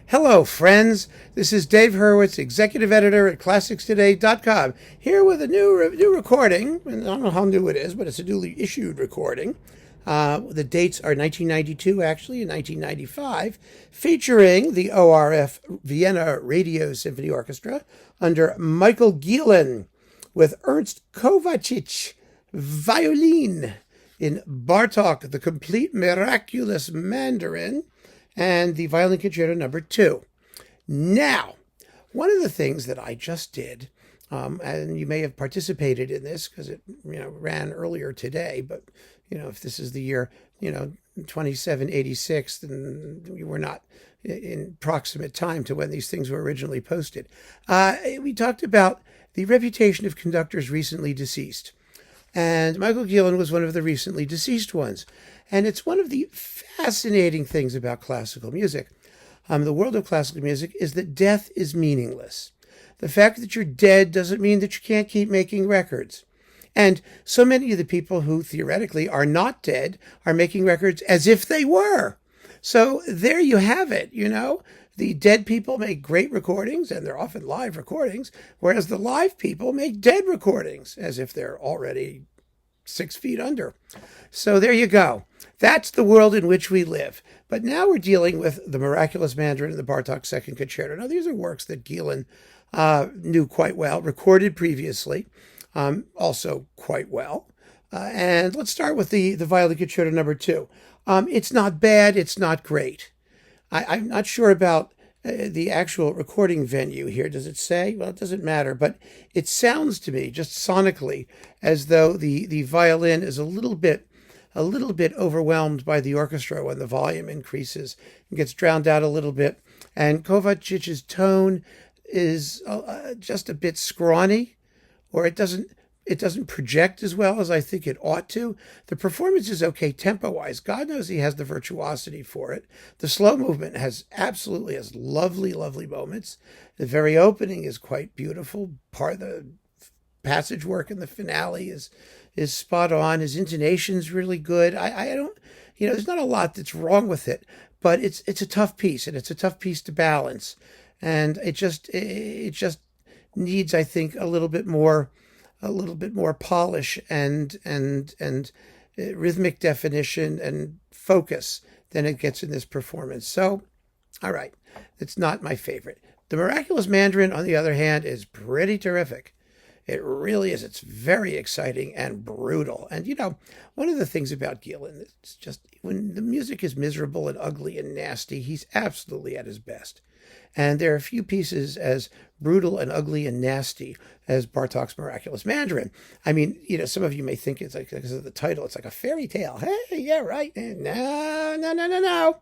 Hello, friends. This is Dave Hurwitz, executive editor at ClassicsToday.com, here with a new recording. And I don't know how new it is, but it's a newly issued recording. The dates are 1992, actually, and 1995, featuring the ORF Vienna Radio Symphony Orchestra under Michael Gielen with Ernst Kovacic, Violin, in Bartók, the complete Miraculous Mandarin, and the Violin Concerto number 2. Now, one of the things that I just did, and you may have participated in this because it ran earlier today, but if this is the year 2786, then we were not in proximate time to when these things were originally posted. We talked about the reputation of conductors recently deceased. And Michael Gielen was one of the recently deceased ones. And it's one of the fascinating things about classical music, the world of classical music, is that death is meaningless. The fact that you're dead doesn't mean that you can't keep making records. And so many of the people who theoretically are not dead are making records as if they were. So there you have it, The dead people make great recordings, and they're often live recordings, whereas the live people make dead recordings, as if they're already 6 feet under. So there you go. That's the world in which we live. But now we're dealing with the Miraculous Mandarin and the Bartók Second Concerto. Now, these are works that Gielen knew quite well, recorded previously, also quite well. And let's start with the Violin Concerto number 2. It's not bad. It's not great. I'm not sure about the actual recording venue here. Does it say? Well, it doesn't matter, but it sounds to me, just sonically, as though the violin is a little bit overwhelmed by the orchestra when the volume increases and gets drowned out a little bit. And Kovacic's tone is just a bit scrawny, or it doesn't project as well as I think it ought to. The performance is okay tempo-wise. God knows he has the virtuosity for it. The slow movement has lovely, lovely moments. The very opening is quite beautiful. Part of the passage work in the finale is spot on. His intonation's really good. I don't, there's not a lot that's wrong with it, but it's a tough piece, and it's a tough piece to balance. And it just needs, I think, a little bit more polish and rhythmic definition and focus than it gets in this performance. So, all right, it's not my favorite. The Miraculous Mandarin, on the other hand, is pretty terrific. It really is. It's very exciting and brutal. And, one of the things about Gielen, it's just when the music is miserable and ugly and nasty, he's absolutely at his best. And there are a few pieces as brutal and ugly and nasty as Bartók's Miraculous Mandarin. I mean, some of you may think it's like, because of the title, it's like a fairy tale. Hey, yeah, right. No.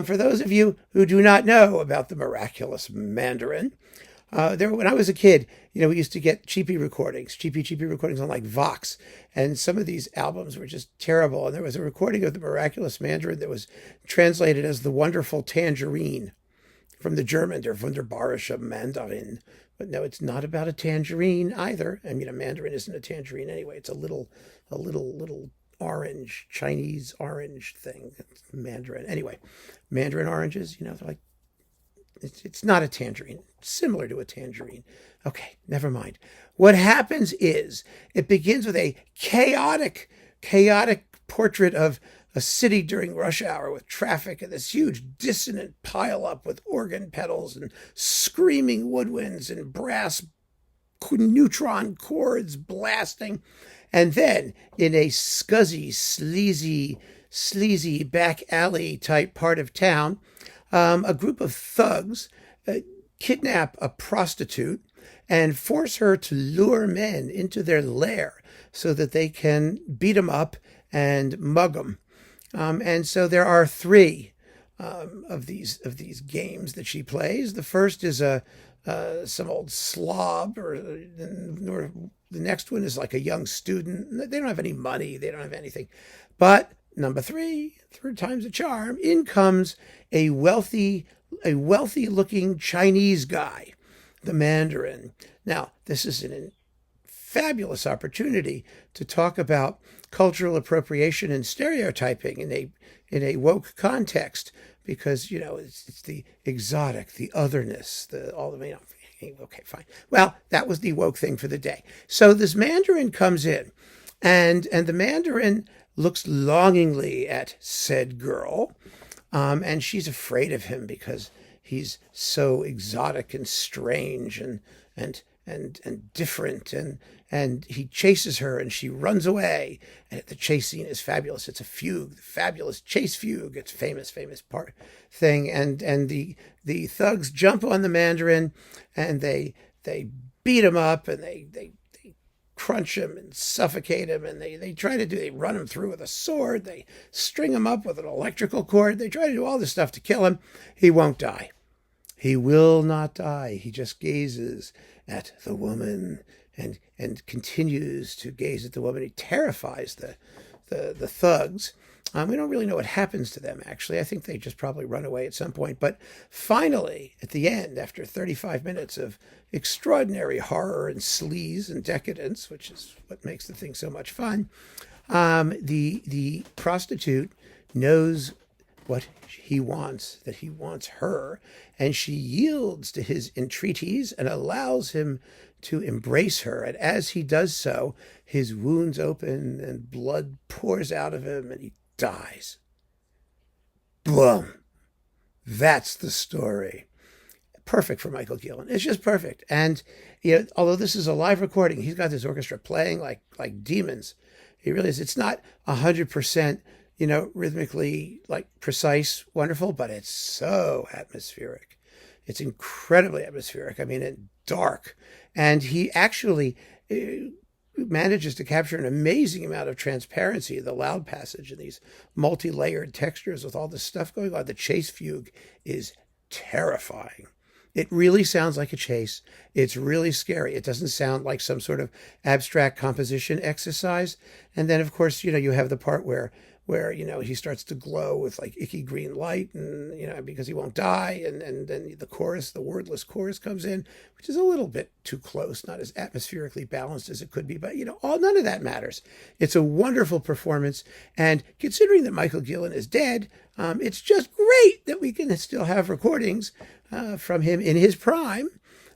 For those of you who do not know about the Miraculous Mandarin, when I was a kid, we used to get cheapy recordings on like Vox. And some of these albums were just terrible. And there was a recording of the Miraculous Mandarin that was translated as The Wonderful Tangerine, from the German, der wunderbarische Mandarin. But no, it's not about a tangerine either. I mean, a mandarin isn't a tangerine anyway. It's a little orange, Chinese orange thing. It's mandarin. Anyway, mandarin oranges, they're like, it's not a tangerine. It's similar to a tangerine. Okay, never mind. What happens is it begins with a chaotic portrait of a city during rush hour with traffic and this huge dissonant pileup with organ pedals and screaming woodwinds and brass neutron chords blasting. And then in a scuzzy, sleazy back alley type part of town, a group of thugs kidnap a prostitute and force her to lure men into their lair so that they can beat them up and mug them. And so there are 3 of these games that she plays. The first is some old slob, or the next one is like a young student. They don't have any money. They don't have anything. But number 3, third time's a charm. In comes a wealthy looking Chinese guy, the Mandarin. Now, this is a fabulous opportunity to talk about cultural appropriation and stereotyping in a woke context, because, it's the exotic, the otherness, okay, fine. Well, that was the woke thing for the day. So this Mandarin comes in, and the Mandarin looks longingly at said girl, and she's afraid of him because he's so exotic and strange and different, and he chases her and she runs away, and the chase scene is fabulous. It's a fugue, the fabulous chase fugue. It's famous part thing, and the thugs jump on the Mandarin and they beat him up, and they crunch him and suffocate him, and they run him through with a sword, they string him up with an electrical cord, they try to do all this stuff to kill him. He won't die. He will not die. He just gazes at the woman and continues to gaze at the woman. He terrifies the thugs. We don't really know what happens to them, actually. I think they just probably run away at some point. But finally, at the end, after 35 minutes of extraordinary horror and sleaze and decadence, which is what makes the thing so much fun, the prostitute knows what he wants, that he wants her, and she yields to his entreaties and allows him to embrace her. And as he does so, his wounds open and blood pours out of him and he dies. Boom. That's the story. Perfect for Michael Gielen. It's just perfect. And although this is a live recording, he's got this orchestra playing like demons. He really is. It's not 100%, rhythmically precise, wonderful, but it's so atmospheric. It's incredibly atmospheric. I mean, and dark. And he actually manages to capture an amazing amount of transparency in the loud passage and these multi-layered textures with all this stuff going on. The chase fugue is terrifying. It really sounds like a chase. It's really scary. It doesn't sound like some sort of abstract composition exercise. And then, of course, you have the part where he starts to glow with icky green light, and because he won't die, and then the chorus, the wordless chorus, comes in, which is a little bit too close, not as atmospherically balanced as it could be, but none of that matters. It's a wonderful performance, and considering that Michael Gielen is dead, it's just great that we can still have recordings from him in his prime,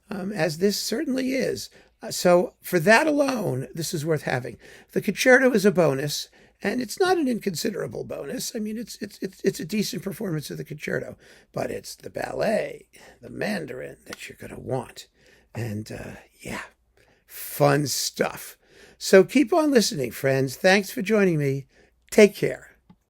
as this certainly is. So for that alone, this is worth having. The concerto is a bonus. And it's not an inconsiderable bonus. I mean, it's a decent performance of the concerto, but it's the ballet, the Mandarin that you're going to want. And fun stuff. So keep on listening, friends. Thanks for joining me. Take care.